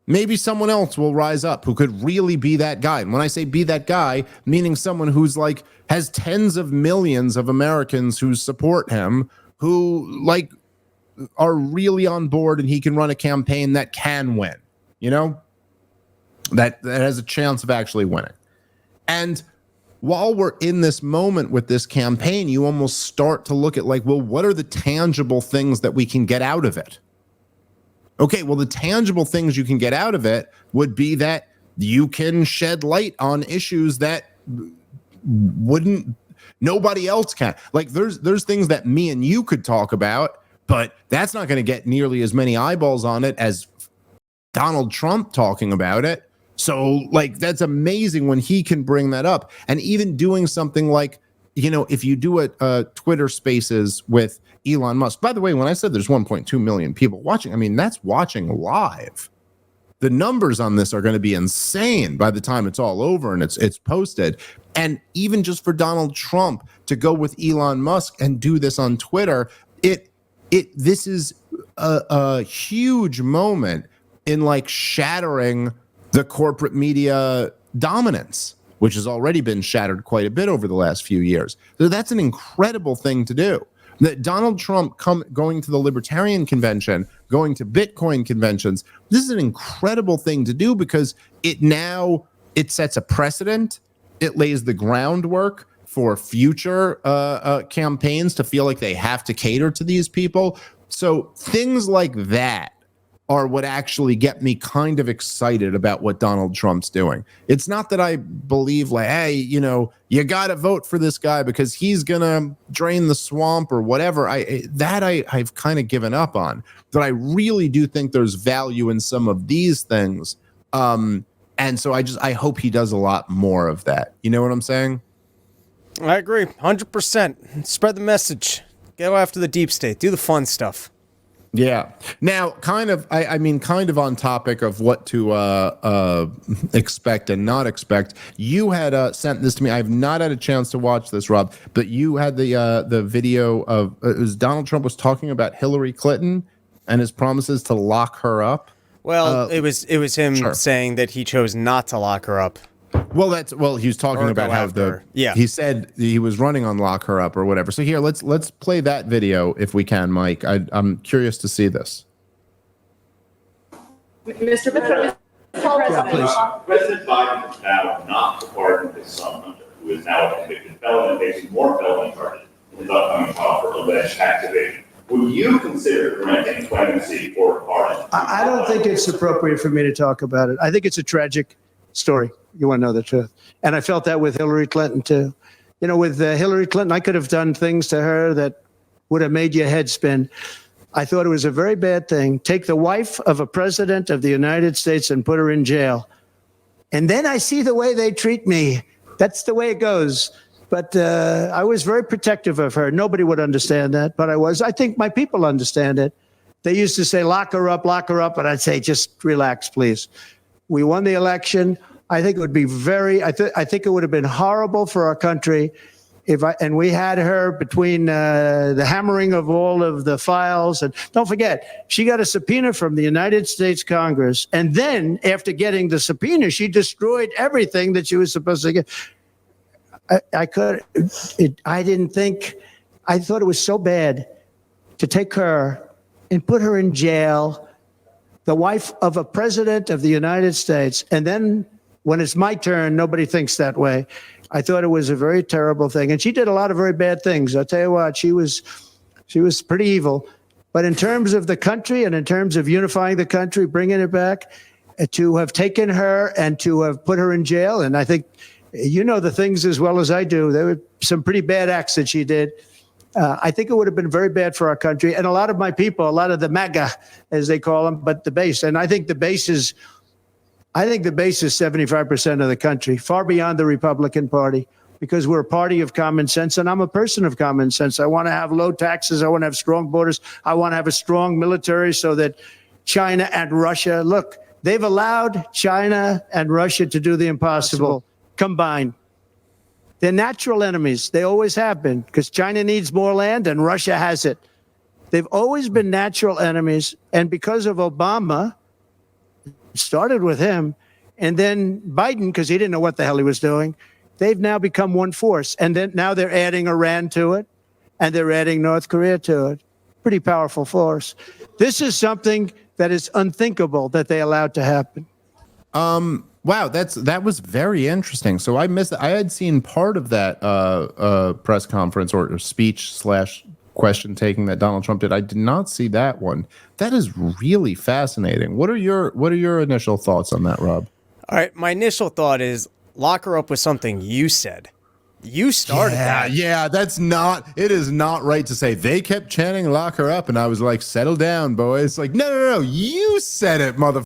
Maybe someone else will rise up who could really be that guy. And when I say be that guy, meaning someone who's like has tens of millions of Americans who support him, who like are really on board, and he can run a campaign that can win, that has a chance of actually winning. And while we're in this moment with this campaign, you almost start to look at like, well, what are the tangible things that we can get out of it? Okay, well, the tangible things you can get out of it would be that you can shed light on issues that nobody else can. Like there's things that me and you could talk about, but that's not going to get nearly as many eyeballs on it as Donald Trump talking about it. So like, that's amazing when he can bring that up. And even doing something like, if you do a Twitter Spaces with Elon Musk, by the way, when I said there's 1.2 million people watching, I mean, that's watching live. The numbers on this are going to be insane by the time it's all over and it's posted. And even just for Donald Trump to go with Elon Musk and do this on Twitter, this is a huge moment in like shattering the corporate media dominance, which has already been shattered quite a bit over the last few years. So that's an incredible thing to do. That Donald Trump going to the Libertarian Convention, going to Bitcoin conventions, this is an incredible thing to do because it sets a precedent. It lays the groundwork for future campaigns to feel like they have to cater to these people. So things like that are what actually get me kind of excited about what Donald Trump's doing. It's not that I believe like, hey, you got to vote for this guy because he's going to drain the swamp or whatever. I've kind of given up on. But I really do think there's value in some of these things. And so I hope he does a lot more of that. You know what I'm saying? I agree. 100%. Spread the message. Go after the deep state. Do the fun stuff. Yeah. Now, kind of on topic of what to expect and not expect. You had sent this to me. I have not had a chance to watch this, Rob, but you had the video of Donald Trump was talking about Hillary Clinton and his promises to lock her up. Well, it was him saying that he chose not to lock her up. Well, he was talking about how he said he was running on lock her up or whatever. So here, let's play that video if we can, Mike. I'm curious to see this. Mr. President, President Biden is now not to pardon his son Hunter, who is now a convicted felon and facing more felony charges in his upcoming trial for alleged tax evasion. Would you consider granting clemency for pardon? I don't think it's appropriate for me to talk about it. I think it's a tragic story. You want to know the truth. And I felt that with Hillary Clinton, too. With Hillary Clinton, I could have done things to her that would have made your head spin. I thought it was a very bad thing. Take the wife of a president of the United States and put her in jail. And then I see the way they treat me. That's the way it goes. But I was very protective of her. Nobody would understand that, but I was. I think my people understand it. They used to say, lock her up, and I'd say, just relax, please. We won the election. I think it would be I think it would have been horrible for our country and we had her between the hammering of all of the files. And don't forget, she got a subpoena from the United States Congress. And then after getting the subpoena, she destroyed everything that she was supposed to get. I thought it was so bad to take her and put her in jail, the wife of a president of the United States. And then when it's my turn, nobody thinks that way. I thought it was a very terrible thing. And she did a lot of very bad things. I'll tell you what, she was pretty evil. But in terms of the country and in terms of unifying the country, bringing it back, to have taken her and to have put her in jail, and I think you know the things as well as I do. There were some pretty bad acts that she did. I think it would have been very bad for our country. And a lot of my people, a lot of the MAGA, as they call them, but the base. And I think the base is 75% of the country, far beyond the Republican Party, because we're a party of common sense. And I'm a person of common sense. I want to have low taxes. I want to have strong borders. I want to have a strong military so that China and Russia, look, they've allowed China and Russia to do the impossible combined. They're natural enemies. They always have been, because China needs more land and Russia has it. They've always been natural enemies. And because of Obama, it started with him, and then Biden, because he didn't know what the hell he was doing, they've now become one force. And then now they're adding Iran to it, and they're adding North Korea to it. Pretty powerful force. This is something that is unthinkable that they allowed to happen. Wow, that was very interesting. So I missed. I had seen part of that press conference or speech / question taking that Donald Trump did. I did not see that one. That is really fascinating. What are your initial thoughts on that, Rob? All right, my initial thought is lock her up with something you said. You started that. Yeah, it is not right to say they kept chanting lock her up and I was like, settle down, boys. Like, no, you said it, motherfucker.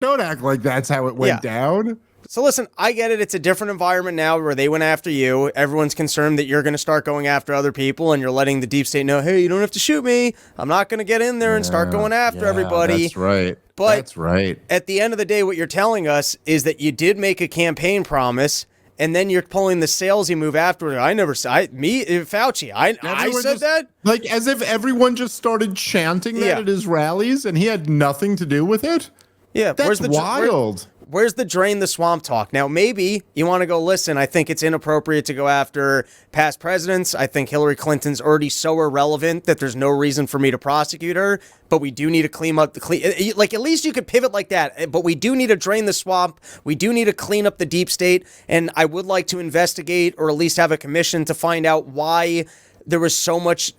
Don't act like that's how it went down. So listen, I get it. It's a different environment now where they went after you. Everyone's concerned that you're going to start going after other people and you're letting the deep state know, hey, you don't have to shoot me. I'm not going to get in there and start going after everybody. That's right. But that's right. At the end of the day, what you're telling us is that you did make a campaign promise and then you're pulling the salesy move afterward. Fauci, I said that? Like as if everyone just started chanting that at his rallies and he had nothing to do with it? Yeah, that's wild. Where's the drain the swamp talk? Now, maybe you want to go, listen, I think it's inappropriate to go after past presidents. I think Hillary Clinton's already so irrelevant that there's no reason for me to prosecute her. But we do need to clean up at least you could pivot like that. But we do need to drain the swamp. We do need to clean up the deep state. And I would like to investigate or at least have a commission to find out why there was so much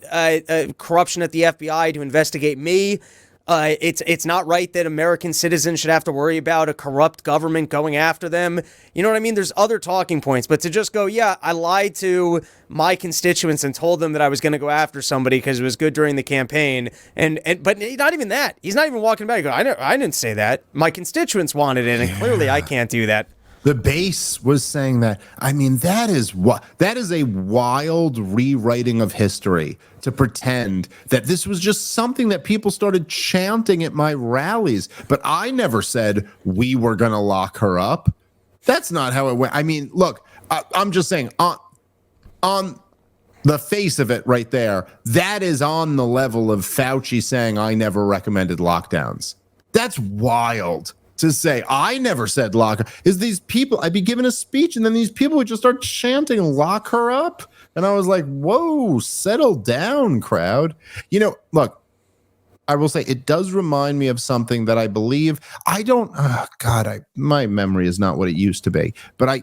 corruption at the FBI to investigate me. It's not right that American citizens should have to worry about a corrupt government going after them. You know what I mean? There's other talking points, but to just go, I lied to my constituents and told them that I was going to go after somebody because it was good during the campaign. But not even that. He's not even walking back. I didn't say that. My constituents wanted it, and clearly I can't do that. The base was saying that. I mean, that is a wild rewriting of history to pretend that this was just something that people started chanting at my rallies. But I never said we were going to lock her up. That's not how it went. I mean, look, I'm just saying on the face of it right there, that is on the level of Fauci saying I never recommended lockdowns. That's wild. To say, I never said lock her. Is these people, I'd be giving a speech and then these people would just start chanting lock her up. And I was like, whoa, settle down, crowd. You know, look, I will say it does remind me of something that I believe, my memory is not what it used to be. But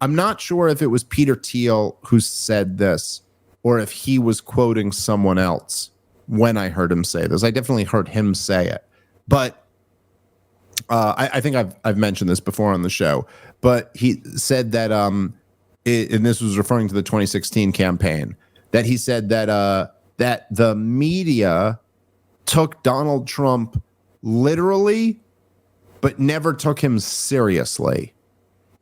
I'm not sure if it was Peter Thiel who said this or if he was quoting someone else when I heard him say this. I definitely heard him say it. But I think I've mentioned this before on the show, but he said that, and this was referring to the 2016 campaign, that he said that that the media took Donald Trump literally, but never took him seriously,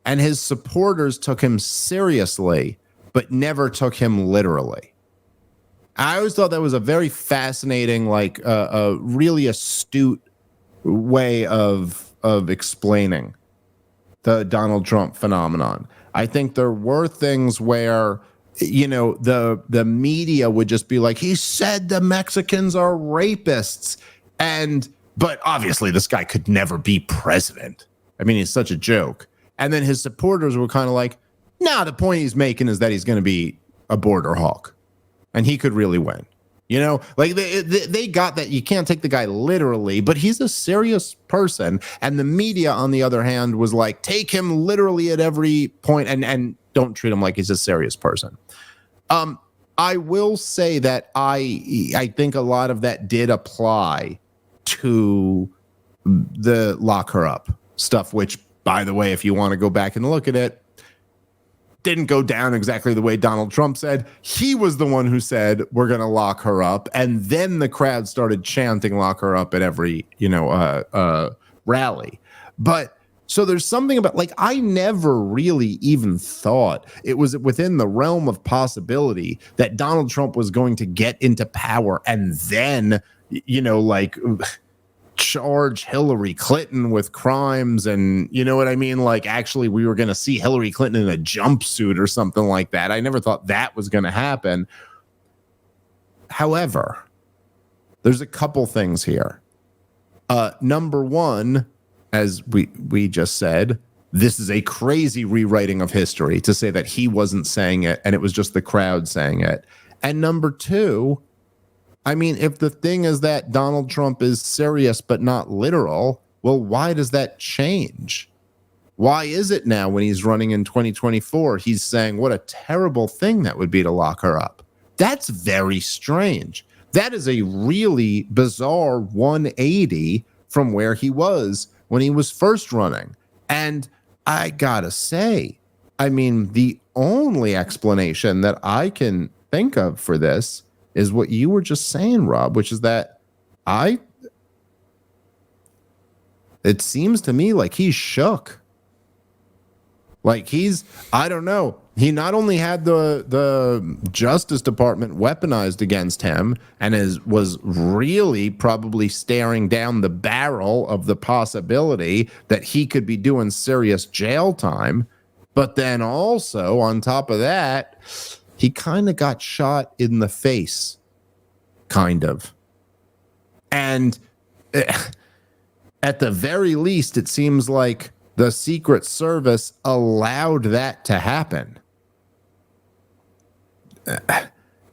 and his supporters took him seriously, but never took him literally. I always thought that was a very fascinating, like a really astute way of explaining the Donald Trump phenomenon. I think there were things where, you know, the media would just be like, he said the Mexicans are rapists. But obviously this guy could never be president. I mean, he's such a joke. And then his supporters were kind of like, nah, the point he's making is that he's going to be a border hawk and he could really win. You know, like they got that. You can't take the guy literally, but he's a serious person. And the media, on the other hand, was like, take him literally at every point and don't treat him like he's a serious person. I will say that I think a lot of that did apply to the lock her up stuff, which, by the way, if you want to go back and look at it, didn't go down exactly the way Donald Trump said. He was the one who said, we're going to lock her up. And then the crowd started chanting lock her up at every, rally. But so there's something about, like, I never really even thought it was within the realm of possibility that Donald Trump was going to get into power and then, charge Hillary Clinton with crimes, and you know what I mean? Like, actually, we were going to see Hillary Clinton in a jumpsuit or something like that. I never thought that was going to happen. However, there's a couple things here. Number one, as we just said, this is a crazy rewriting of history to say that he wasn't saying it and it was just the crowd saying it. And number two, I mean, if the thing is that Donald Trump is serious but not literal, well, why does that change? Why is it now when he's running in 2024, he's saying what a terrible thing that would be to lock her up? That's very strange. That is a really bizarre 180 from where he was when he was first running. And I gotta say, I mean, the only explanation that I can think of for this is what you were just saying, Rob, which is that it seems to me like he's shook. Like I don't know. He not only had the Justice Department weaponized against him and was really probably staring down the barrel of the possibility that he could be doing serious jail time, but then also on top of that, he kind of got shot in the face, kind of. And at the very least, it seems like the Secret Service allowed that to happen.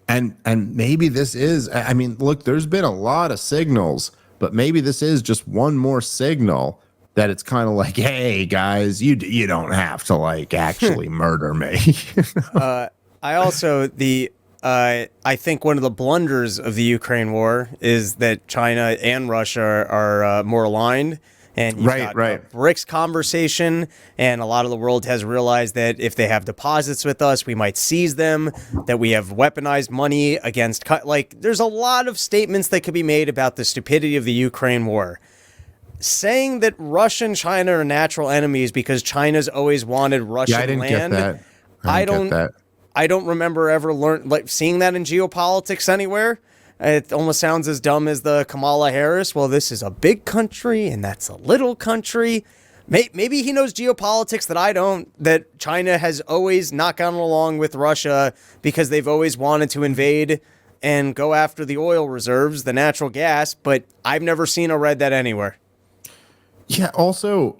And maybe this is, I mean, look, there's been a lot of signals, but maybe this is just one more signal that it's kind of like, hey, guys, you don't have to, like, actually murder me. I also, I think one of the blunders of the Ukraine war is that China and Russia are more aligned. And you've got a BRICS conversation, and a lot of the world has realized that if they have deposits with us, we might seize them, that we have weaponized money against, there's a lot of statements that could be made about the stupidity of the Ukraine war. Saying that Russia and China are natural enemies because China's always wanted Russian land. Get that. I don't remember ever seeing that in geopolitics anywhere. It almost sounds as dumb as the Kamala Harris. Well, this is a big country and that's a little country. Maybe he knows geopolitics that I don't, that China has always not gotten along with Russia because they've always wanted to invade and go after the oil reserves, the natural gas, but I've never seen or read that anywhere. Yeah, also,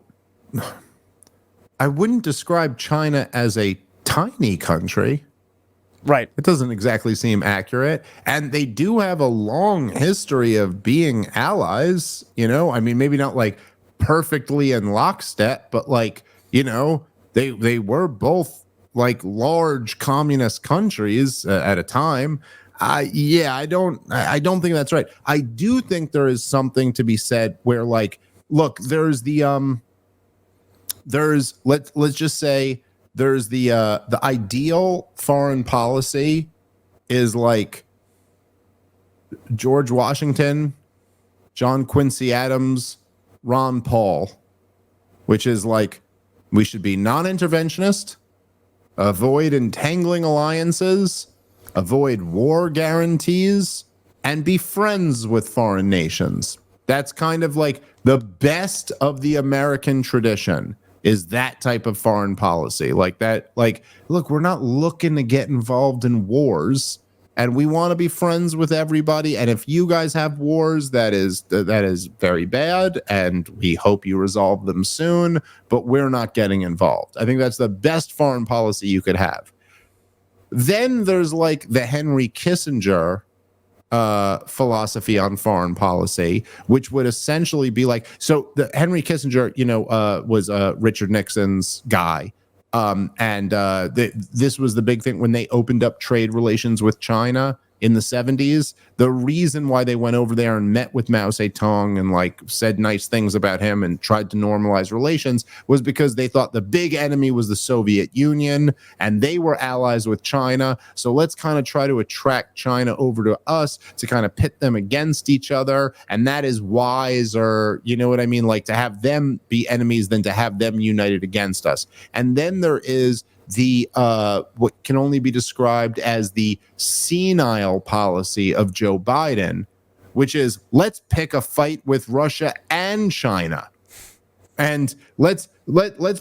I wouldn't describe China as a tiny country. Right. It doesn't exactly seem accurate. And they do have a long history of being allies, I mean, maybe not like perfectly in lockstep, but they were both like large communist countries at a time. I don't think that's right. I do think there is something to be said where, like, look, there's let's just say there's the ideal foreign policy is like George Washington, John Quincy Adams, Ron Paul, which is like we should be non-interventionist, avoid entangling alliances, avoid war guarantees, and be friends with foreign nations. That's kind of like the best of the American tradition, is that type of foreign policy. Like that, like, look, we're not looking to get involved in wars, and we want to be friends with everybody. And if you guys have wars, that is very bad, and we hope you resolve them soon, but we're not getting involved. I think that's the best foreign policy you could have. Then there's like the Henry Kissinger philosophy on foreign policy, which would essentially be like, so the Henry Kissinger, was Richard Nixon's guy. This was the big thing when they opened up trade relations with China in the 70s. The reason why they went over there and met with Mao Zedong and like said nice things about him and tried to normalize relations was because they thought the big enemy was the Soviet Union and they were allies with China. So let's kind of try to attract China over to us to kind of pit them against each other. And that is wiser, you know what I mean? Like to have them be enemies than to have them united against us. And then there is the what can only be described as the senile policy of Joe Biden, which is let's pick a fight with Russia and China, and let's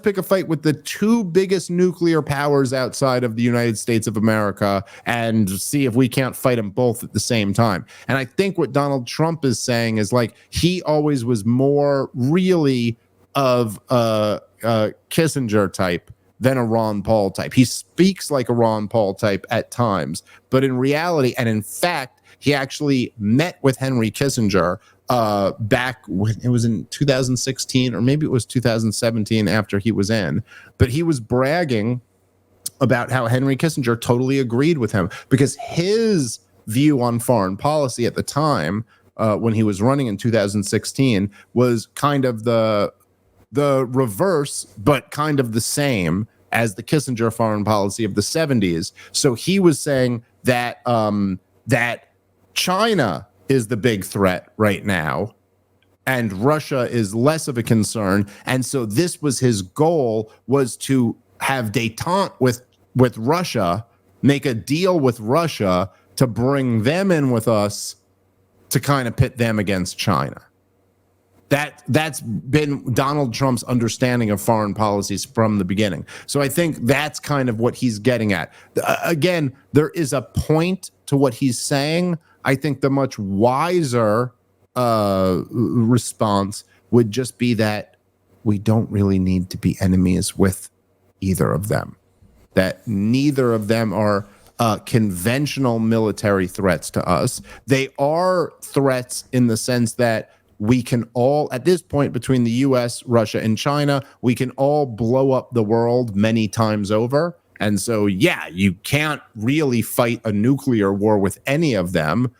pick a fight with the two biggest nuclear powers outside of the United States of America and see if we can't fight them both at the same time. And I think what Donald Trump is saying is like he always was more really of a Kissinger type than a Ron Paul type. He speaks like a Ron Paul type at times, but in reality, and in fact, he actually met with Henry Kissinger back when it was in 2016, or maybe it was 2017 after he was in, but he was bragging about how Henry Kissinger totally agreed with him because his view on foreign policy at the time, when he was running in 2016, was kind of the reverse, but kind of the same as the Kissinger foreign policy of the 70s. So he was saying that that China is the big threat right now, and Russia is less of a concern. And so this was his goal, was to have détente with Russia, make a deal with Russia to bring them in with us to kind of pit them against China. That's been Donald Trump's understanding of foreign policies from the beginning. So I think that's kind of what he's getting at. Again, there is a point to what he's saying. I think the much wiser response would just be that we don't really need to be enemies with either of them. That neither of them are conventional military threats to us. They are threats in the sense that we can all, at this point, between the US, Russia, and China, we can all blow up the world many times over. And so, yeah, you can't really fight a nuclear war with any of them.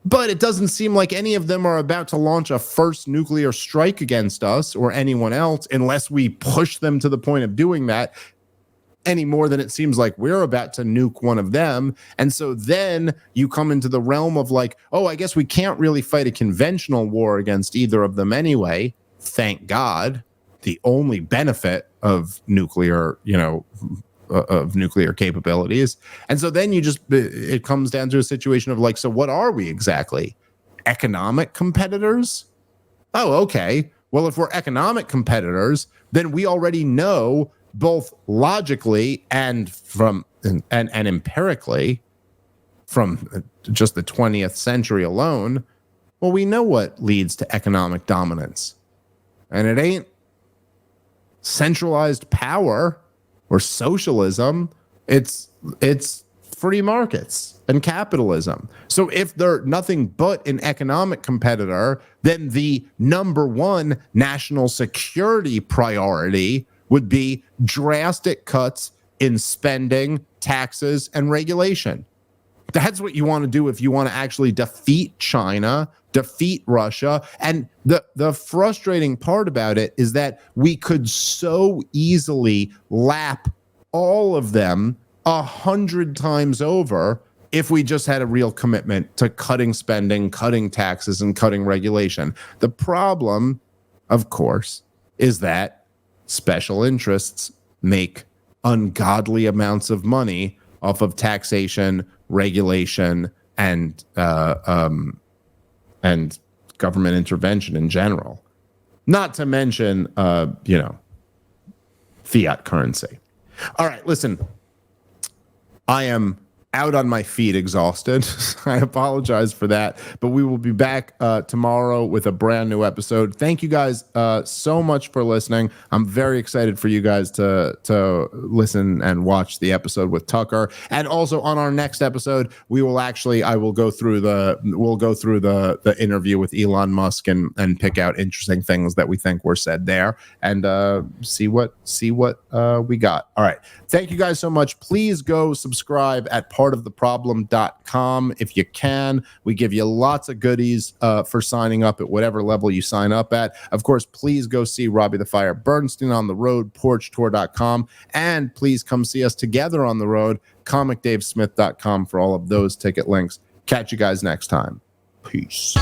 But it doesn't seem like any of them are about to launch a first nuclear strike against us or anyone else unless we push them to the point of doing that, any more than it seems like we're about to nuke one of them. And so then you come into the realm of like, oh, I guess we can't really fight a conventional war against either of them anyway. Thank God. The only benefit of nuclear, of nuclear capabilities. And so then it comes down to a situation of like, so what are we exactly? Economic competitors? Oh, okay. Well, if we're economic competitors, then we already know both logically and empirically from just the 20th century alone, well, we know what leads to economic dominance. And it ain't centralized power or socialism. It's free markets and capitalism. So if they're nothing but an economic competitor, then the number one national security priority would be drastic cuts in spending, taxes, and regulation. That's what you want to do if you want to actually defeat China, defeat Russia. And the frustrating part about it is that we could so easily lap all of them 100 times over if we just had a real commitment to cutting spending, cutting taxes, and cutting regulation. The problem, of course, is that special interests make ungodly amounts of money off of taxation, regulation, and government intervention in general. Not to mention, fiat currency. All right, listen, I am out on my feet, exhausted. I apologize for that, but we will be back tomorrow with a brand new episode. Thank you guys so much for listening. I'm very excited for you guys to listen and watch the episode with Tucker. And also on our next episode, we'll go through the interview with Elon Musk and pick out interesting things that we think were said there and see what we got. All right. Thank you guys so much. Please go subscribe at partoftheproblem.com if you can. We give you lots of goodies for signing up at whatever level you sign up at. Of course, please go see Robbie the Fire Bernstein on the road, porchtour.com, and please come see us together on the road, comicdavesmith.com for all of those ticket links. Catch you guys next time. Peace.